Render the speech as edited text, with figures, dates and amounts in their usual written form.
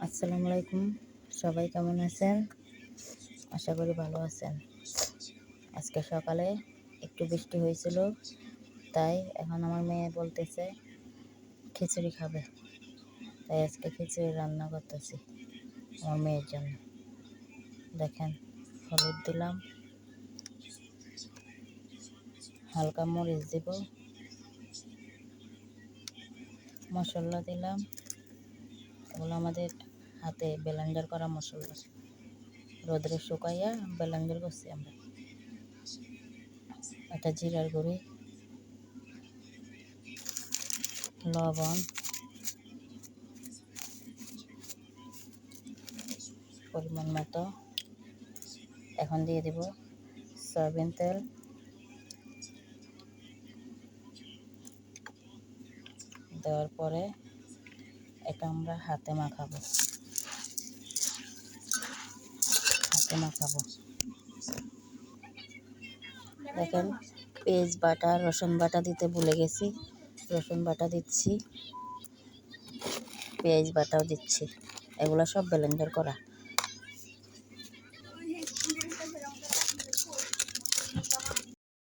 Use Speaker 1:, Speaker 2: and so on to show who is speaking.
Speaker 1: আসসালামু আলাইকুম। সবাই কেমন আছেন? আশা করি ভালো আছেন। আজকে সকালে একটু বৃষ্টি হয়েছিল, তাই এখন আমার মেয়ে বলতেছে খিচুড়ি খাবে। তাই আজকে খিচুড়ি রান্না করতেছি আমার মেয়ের জন্য। দেখেন, হলুদ দিলাম, হালকা মরিচ দিব, মশলা দিলাম। এগুলো আমাদের হাতে ব্লেন্ডার করা মশলা, রোদরে শুকাইয়া ব্লেন্ডার করছি আমরা। এটা জিরার গুঁড়ি, লবণ, পরিমাণ মতো। এখন দিয়ে দিব সয়াবিন তেল, দেওয়ার পরে এটা আমরা হাতে মাখাবো। দেখেন, পেঁয়াজ বাটা, রসুন বাটা দিতে ভুলে গেছি। রসুন বাটা দিচ্ছি, পেঁয়াজ বাটাও দিচ্ছি। এগুলো সব ব্লেন্ডার করা।